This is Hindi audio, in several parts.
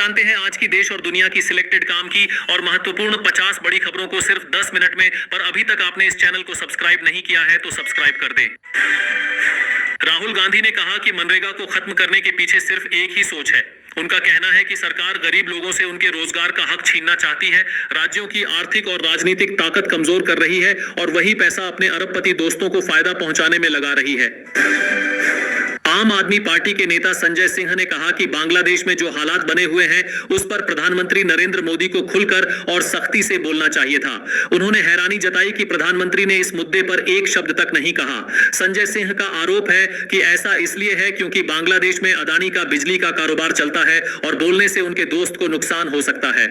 जानते हैं आज की देश और दुनिया की सिलेक्टेड काम की और महत्वपूर्ण 50 बड़ी खबरों को सिर्फ 10 मिनट में। पर अभी तक आपने इस चैनल को सब्सक्राइब नहीं किया है तो सब्सक्राइब कर दें। राहुल गांधी ने कहा कि मनरेगा को खत्म करने के पीछे सिर्फ एक ही सोच है। उनका कहना है कि सरकार गरीब लोगों से उनके रोजगार का हक छीनना चाहती है, राज्यों की आर्थिक और राजनीतिक ताकत कमजोर कर रही है और वही पैसा अपने अरबपति दोस्तों को फायदा पहुंचाने में लगा रही है। आम आदमी पार्टी के नेता संजय सिंह ने कहा कि बांग्लादेश में जो हालात बने हुए हैं उस पर प्रधानमंत्री नरेंद्र मोदी को खुलकर और सख्ती से बोलना चाहिए था। उन्होंने हैरानी जताई कि प्रधानमंत्री ने इस मुद्दे पर एक शब्द तक नहीं कहा। संजय सिंह का आरोप है कि ऐसा इसलिए है क्योंकि बांग्लादेश में अदानी का बिजली का कारोबार चलता है और बोलने से उनके दोस्त को नुकसान हो सकता है।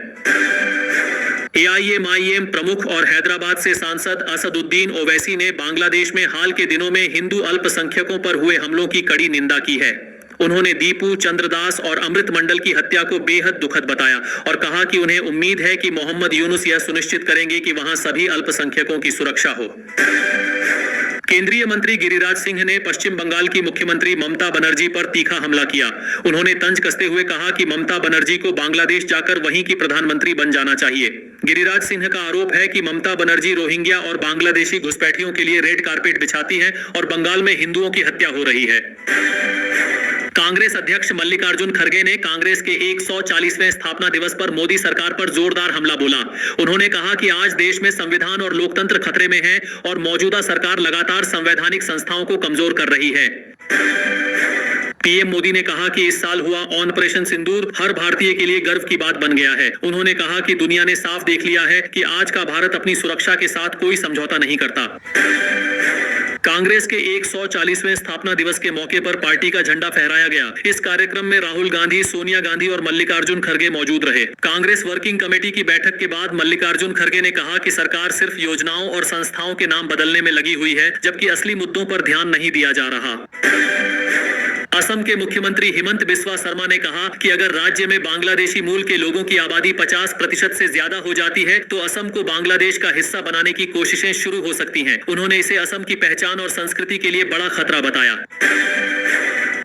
AIMIM प्रमुख और हैदराबाद से सांसद असदुद्दीन ओवैसी ने बांग्लादेश में हाल के दिनों में हिंदू अल्पसंख्यकों पर हुए हमलों की कड़ी निंदा की है। उन्होंने दीपू चंद्रदास और अमृत मंडल की हत्या को बेहद दुखद बताया और कहा कि उन्हें उम्मीद है कि मोहम्मद यूनुस यह सुनिश्चित करेंगे कि वहां सभी अल्पसंख्यकों की सुरक्षा हो। केंद्रीय मंत्री गिरिराज सिंह ने पश्चिम बंगाल की मुख्यमंत्री ममता बनर्जी पर तीखा हमला किया। उन्होंने तंज कसते हुए कहा कि ममता बनर्जी को बांग्लादेश जाकर वहीं की प्रधानमंत्री बन जाना चाहिए। गिरिराज सिंह का आरोप है कि ममता बनर्जी रोहिंग्या और बांग्लादेशी घुसपैठियों के लिए रेड कारपेट बिछाती है और बंगाल में हिंदुओं की हत्या हो रही है। कांग्रेस अध्यक्ष मल्लिकार्जुन खड़गे ने कांग्रेस के 140वें स्थापना दिवस पर मोदी सरकार पर जोरदार हमला बोला। उन्होंने कहा कि आज देश में संविधान और लोकतंत्र खतरे में है और मौजूदा सरकार लगातार संवैधानिक संस्थाओं को कमजोर कर रही है। पीएम मोदी ने कहा कि इस साल हुआ ऑपरेशन सिंदूर हर भारतीय के लिए गर्व की बात बन गया है। उन्होंने कहा कि दुनिया ने साफ देख लिया है कि आज का भारत अपनी सुरक्षा के साथ कोई समझौता नहीं करता। कांग्रेस के 140वें स्थापना दिवस के मौके पर पार्टी का झंडा फहराया गया। इस कार्यक्रम में राहुल गांधी, सोनिया गांधी और मल्लिकार्जुन खड़गे मौजूद रहे। कांग्रेस वर्किंग कमेटी की बैठक के बाद मल्लिकार्जुन खड़गे ने कहा कि सरकार सिर्फ योजनाओं और संस्थाओं के नाम बदलने में लगी हुई है, जबकि असली मुद्दों पर ध्यान नहीं दिया जा रहा। असम के मुख्यमंत्री हिमंत बिस्वा शर्मा ने कहा कि अगर राज्य में बांग्लादेशी मूल के लोगों की आबादी 50% से ज्यादा हो जाती है तो असम को बांग्लादेश का हिस्सा बनाने की कोशिशें शुरू हो सकती हैं। उन्होंने इसे असम की पहचान और संस्कृति के लिए बड़ा खतरा बताया।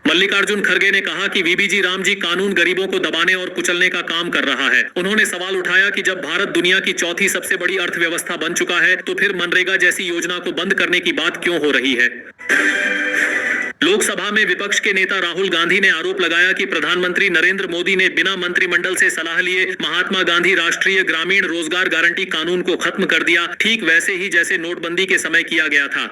मल्लिकार्जुन खड़गे ने कहा कि वीबीजी रामजी कानून गरीबों को दबाने और कुचलने का काम कर रहा है। उन्होंने सवाल उठाया कि जब भारत दुनिया की चौथी सबसे बड़ी अर्थव्यवस्था बन चुका है तो फिर मनरेगा जैसी योजना को बंद करने की बात क्यों हो रही है। लोकसभा में विपक्ष के नेता राहुल गांधी ने आरोप लगाया कि प्रधानमंत्री नरेंद्र मोदी ने बिना मंत्रिमंडल से सलाह लिए महात्मा गांधी राष्ट्रीय ग्रामीण रोजगार गारंटी कानून को खत्म कर दिया, ठीक वैसे ही जैसे नोटबंदी के समय किया गया था।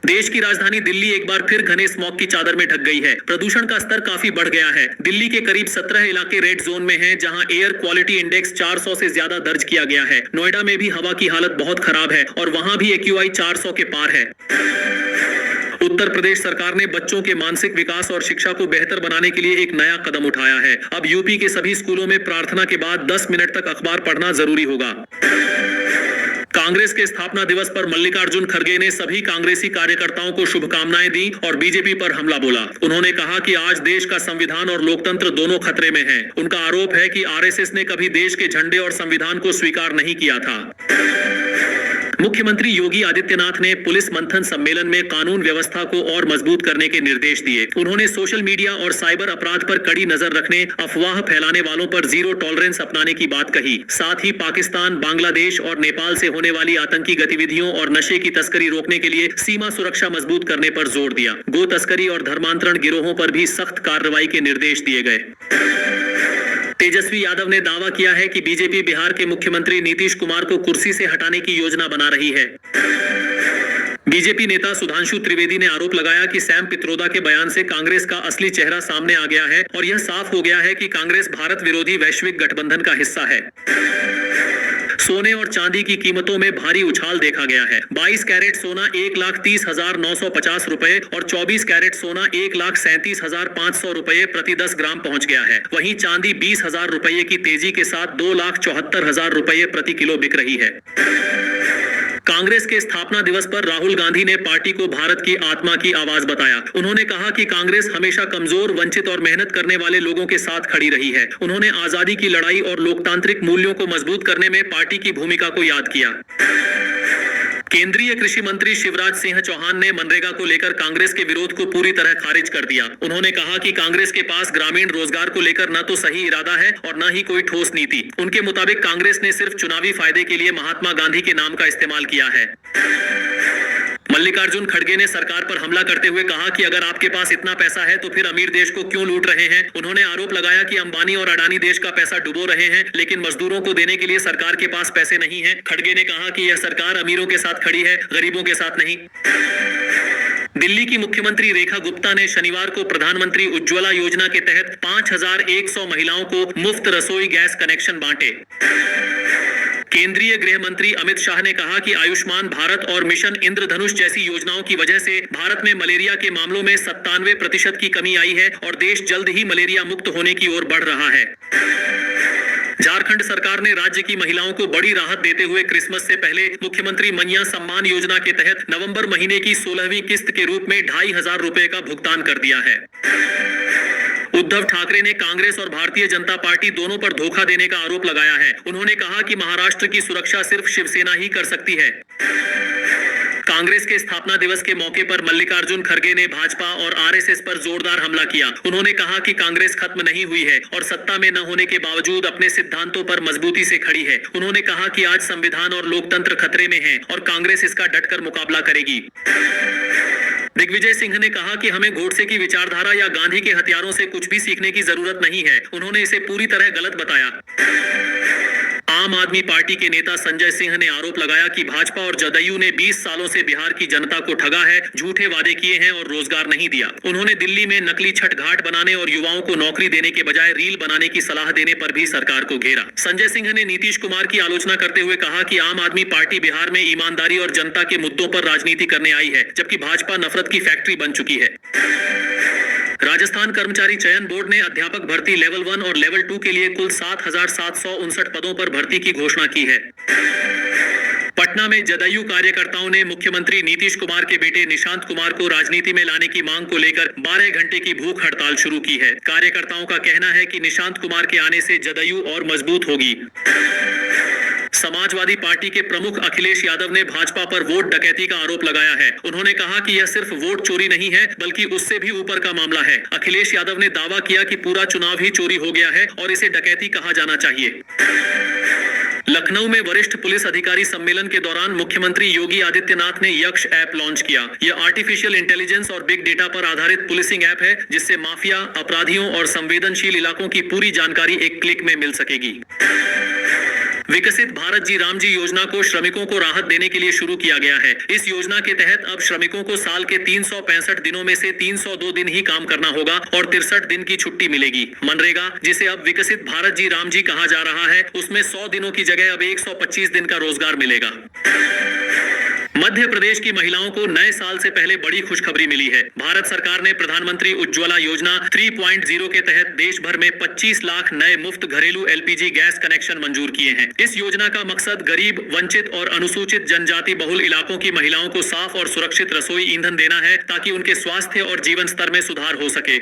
देश की राजधानी दिल्ली एक बार फिर घने स्मॉग की चादर में ढक गई है। प्रदूषण का स्तर काफी बढ़ गया है। दिल्ली के करीब 17 इलाके रेड जोन में हैं, जहां एयर क्वालिटी इंडेक्स 400 से ज्यादा दर्ज किया गया है। नोएडा में भी हवा की हालत बहुत खराब है और वहां भी AQI 400 के पार है। उत्तर प्रदेश सरकार ने बच्चों के मानसिक विकास और शिक्षा को बेहतर बनाने के लिए एक नया कदम उठाया है। अब यूपी के सभी स्कूलों में प्रार्थना के बाद 10 मिनट तक अखबार पढ़ना जरूरी होगा। कांग्रेस के स्थापना दिवस पर मल्लिकार्जुन खड़गे ने सभी कांग्रेसी कार्यकर्ताओं को शुभकामनाएं दी और बीजेपी पर हमला बोला। उन्होंने कहा कि आज देश का संविधान और लोकतंत्र दोनों खतरे में हैं। उनका आरोप है कि आरएसएस ने कभी देश के झंडे और संविधान को स्वीकार नहीं किया था। मुख्यमंत्री योगी आदित्यनाथ ने पुलिस मंथन सम्मेलन में कानून व्यवस्था को और मजबूत करने के निर्देश दिए। उन्होंने सोशल मीडिया और साइबर अपराध पर कड़ी नजर रखने, अफवाह फैलाने वालों पर जीरो टॉलरेंस अपनाने की बात कही। साथ ही पाकिस्तान, बांग्लादेश और नेपाल से होने वाली आतंकी गतिविधियों और नशे की तस्करी रोकने के लिए सीमा सुरक्षा मजबूत करने पर जोर दिया। गो तस्करी और धर्मांतरण गिरोहों पर भी सख्त कार्रवाई के निर्देश दिए गए। तेजस्वी यादव ने दावा किया है कि बीजेपी बिहार के मुख्यमंत्री नीतीश कुमार को कुर्सी से हटाने की योजना बना रही है। बीजेपी नेता सुधांशु त्रिवेदी ने आरोप लगाया कि सैम पित्रोदा के बयान से कांग्रेस का असली चेहरा सामने आ गया है और यह साफ हो गया है कि कांग्रेस भारत विरोधी वैश्विक गठबंधन का हिस्सा है। सोने और चांदी की कीमतों में भारी उछाल देखा गया है। 22 कैरेट सोना 1,30,950 रुपए और 24 कैरेट सोना 1,37,500 रुपए प्रति 10 ग्राम पहुंच गया है। वहीं चांदी 20,000 रुपए की तेजी के साथ 2,74,000 रुपए प्रति किलो बिक रही है। कांग्रेस के स्थापना दिवस पर राहुल गांधी ने पार्टी को भारत की आत्मा की आवाज बताया। उन्होंने कहा कि कांग्रेस हमेशा कमजोर, वंचित और मेहनत करने वाले लोगों के साथ खड़ी रही है। उन्होंने आजादी की लड़ाई और लोकतांत्रिक मूल्यों को मजबूत करने में पार्टी की भूमिका को याद किया। केंद्रीय कृषि मंत्री शिवराज सिंह चौहान ने मनरेगा को लेकर कांग्रेस के विरोध को पूरी तरह खारिज कर दिया। उन्होंने कहा कि कांग्रेस के पास ग्रामीण रोजगार को लेकर न तो सही इरादा है और न ही कोई ठोस नीति। उनके मुताबिक कांग्रेस ने सिर्फ चुनावी फायदे के लिए महात्मा गांधी के नाम का इस्तेमाल किया है। मल्लिकार्जुन खड़गे ने सरकार पर हमला करते हुए कहा कि अगर आपके पास इतना पैसा है तो फिर अमीर देश को क्यों लूट रहे हैं। उन्होंने आरोप लगाया कि अंबानी और अडानी देश का पैसा डुबो रहे हैं, लेकिन मजदूरों को देने के लिए सरकार के पास पैसे नहीं हैं। खड़गे ने कहा कि यह सरकार अमीरों के साथ खड़ी है, गरीबों के साथ नहीं। दिल्ली की मुख्यमंत्री रेखा गुप्ता ने शनिवार को प्रधानमंत्री उज्ज्वला योजना के तहत 5100 महिलाओं को मुफ्त रसोई गैस कनेक्शन बांटे। केंद्रीय गृह मंत्री अमित शाह ने कहा कि आयुष्मान भारत और मिशन इंद्रधनुष जैसी योजनाओं की वजह से भारत में मलेरिया के मामलों में 97% की कमी आई है और देश जल्द ही मलेरिया मुक्त होने की ओर बढ़ रहा है। झारखंड सरकार ने राज्य की महिलाओं को बड़ी राहत देते हुए क्रिसमस से पहले मुख्यमंत्री मैया सम्मान योजना के तहत नवंबर महीने की 16वीं किस्त के रूप में 2500 रुपए का भुगतान कर दिया है। उद्धव ठाकरे ने कांग्रेस और भारतीय जनता पार्टी दोनों पर धोखा देने का आरोप लगाया है। उन्होंने कहा कि महाराष्ट्र की सुरक्षा सिर्फ शिवसेना ही कर सकती है। कांग्रेस के स्थापना दिवस के मौके पर मल्लिकार्जुन खड़गे ने भाजपा और आरएसएस पर जोरदार हमला किया। उन्होंने कहा कि कांग्रेस खत्म नहीं हुई है और सत्ता में न होने के बावजूद अपने सिद्धांतों पर मजबूती से खड़ी है। उन्होंने कहा कि आज संविधान और लोकतंत्र खतरे में है और कांग्रेस इसका डटकर मुकाबला करेगी। दिग्विजय सिंह ने कहा कि हमें गोडसे की विचारधारा या गांधी के हथियारों से कुछ भी सीखने की जरूरत नहीं है। उन्होंने इसे पूरी तरह गलत बताया। आम आदमी पार्टी के नेता संजय सिंह ने आरोप लगाया कि भाजपा और जदयू ने 20 सालों से बिहार की जनता को ठगा है, झूठे वादे किए हैं और रोजगार नहीं दिया। उन्होंने दिल्ली में नकली छठ घाट बनाने और युवाओं को नौकरी देने के बजाय रील बनाने की सलाह देने पर भी सरकार को घेरा। संजय सिंह ने नीतीश कुमार की आलोचना करते हुए कहा कि आम आदमी पार्टी बिहार में ईमानदारी और जनता के मुद्दों पर राजनीति करने आई है, जबकि भाजपा नफरत की फैक्ट्री बन चुकी है। राजस्थान कर्मचारी चयन बोर्ड ने अध्यापक भर्ती लेवल 1 और लेवल 2 के लिए कुल 7759 पदों पर भर्ती की घोषणा की है। पटना में जदयू कार्यकर्ताओं ने मुख्यमंत्री नीतीश कुमार के बेटे निशांत कुमार को राजनीति में लाने की मांग को लेकर 12 घंटे की भूख हड़ताल शुरू की है। कार्यकर्ताओं का कहना है कि निशांत कुमार के आने से जदयू और मजबूत होगी। समाजवादी पार्टी के प्रमुख अखिलेश यादव ने भाजपा पर वोट डकैती का आरोप लगाया है। उन्होंने कहा कि यह सिर्फ वोट चोरी नहीं है, बल्कि उससे भी ऊपर का मामला है। अखिलेश यादव ने दावा किया कि पूरा चुनाव ही चोरी हो गया है और इसे डकैती कहा जाना चाहिए। लखनऊ में वरिष्ठ पुलिस अधिकारी सम्मेलन के दौरान मुख्यमंत्री योगी आदित्यनाथ ने यक्ष ऐप लॉन्च किया। यह आर्टिफिशियल इंटेलिजेंस और बिग डेटा पर आधारित पुलिसिंग ऐप है, जिससे माफिया, अपराधियों और संवेदनशील इलाकों की पूरी जानकारी एक क्लिक में मिल सकेगी। विकसित भारत जी राम जी योजना को श्रमिकों को राहत देने के लिए शुरू किया गया है। इस योजना के तहत अब श्रमिकों को साल के 365 दिनों में से 302 दिन ही काम करना होगा और 63 दिन की छुट्टी मिलेगी। मनरेगा, जिसे अब विकसित भारत जी राम जी कहा जा रहा है, उसमें 100 दिनों की जगह अब 125 दिन का रोजगार मिलेगा। मध्य प्रदेश की महिलाओं को नए साल से पहले बड़ी खुशखबरी मिली है। भारत सरकार ने प्रधानमंत्री उज्ज्वला योजना 3.0 के तहत देश भर में 25 लाख नए मुफ्त घरेलू एलपीजी गैस कनेक्शन मंजूर किए हैं। इस योजना का मकसद गरीब, वंचित और अनुसूचित जनजाति बहुल इलाकों की महिलाओं को साफ और सुरक्षित रसोई ईंधन देना है, ताकि उनके स्वास्थ्य और जीवन स्तर में सुधार हो सके।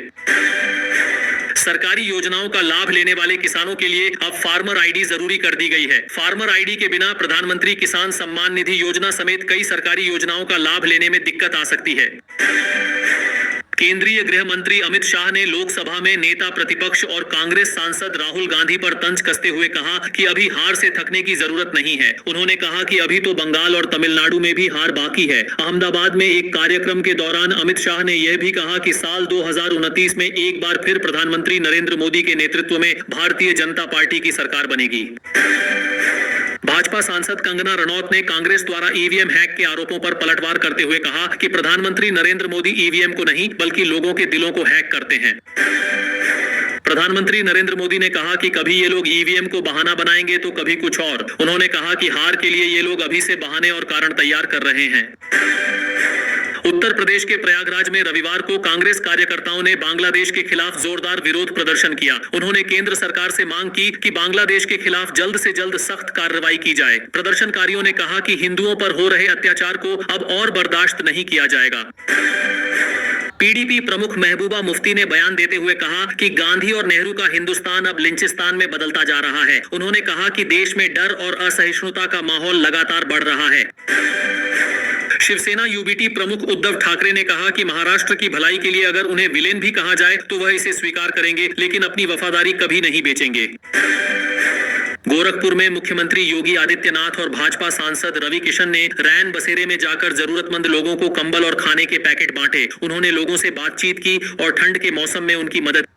सरकारी योजनाओं का लाभ लेने वाले किसानों के लिए अब फार्मर आईडी जरूरी कर दी गई है। फार्मर आईडी के बिना प्रधानमंत्री किसान सम्मान निधि योजना समेत कई सरकारी योजनाओं का लाभ लेने में दिक्कत आ सकती है। केंद्रीय गृह मंत्री अमित शाह ने लोकसभा में नेता प्रतिपक्ष और कांग्रेस सांसद राहुल गांधी पर तंज कसते हुए कहा कि अभी हार से थकने की जरूरत नहीं है। उन्होंने कहा कि अभी तो बंगाल और तमिलनाडु में भी हार बाकी है। अहमदाबाद में एक कार्यक्रम के दौरान अमित शाह ने यह भी कहा कि साल 2029 में एक बार फिर प्रधानमंत्री नरेंद्र मोदी के नेतृत्व में भारतीय जनता पार्टी की सरकार बनेगी। भाजपा सांसद कंगना रनौत ने कांग्रेस द्वारा ईवीएम हैक के आरोपों पर पलटवार करते हुए कहा कि प्रधानमंत्री नरेंद्र मोदी ईवीएम को नहीं, बल्कि लोगों के दिलों को हैक करते हैं। प्रधानमंत्री नरेंद्र मोदी ने कहा कि कभी ये लोग ईवीएम को बहाना बनाएंगे तो कभी कुछ और। उन्होंने कहा कि हार के लिए ये लोग अभी से बहाने और कारण तैयार कर रहे हैं। उत्तर प्रदेश के प्रयागराज में रविवार को कांग्रेस कार्यकर्ताओं ने बांग्लादेश के खिलाफ जोरदार विरोध प्रदर्शन किया। उन्होंने केंद्र सरकार से मांग की कि बांग्लादेश के खिलाफ जल्द से जल्द सख्त कार्रवाई की जाए। प्रदर्शनकारियों ने कहा कि हिंदुओं पर हो रहे अत्याचार को अब और बर्दाश्त नहीं किया जाएगा। पीडीपी प्रमुख महबूबा मुफ्ती ने बयान देते हुए कहा कि गांधी और नेहरू का हिंदुस्तान अब लिंचिस्तान में बदलता जा रहा है। उन्होंने कहा कि देश में डर और असहिष्णुता का माहौल लगातार बढ़ रहा है। शिवसेना यूबीटी प्रमुख उद्धव ठाकरे ने कहा कि महाराष्ट्र की भलाई के लिए अगर उन्हें विलेन भी कहा जाए तो वह इसे स्वीकार करेंगे, लेकिन अपनी वफादारी कभी नहीं बेचेंगे। गोरखपुर में मुख्यमंत्री योगी आदित्यनाथ और भाजपा सांसद रवि किशन ने रैन बसेरे में जाकर जरूरतमंद लोगों को कंबल और खाने के पैकेट बांटे। उन्होंने लोगों से बातचीत की और ठंड के मौसम में उनकी मदद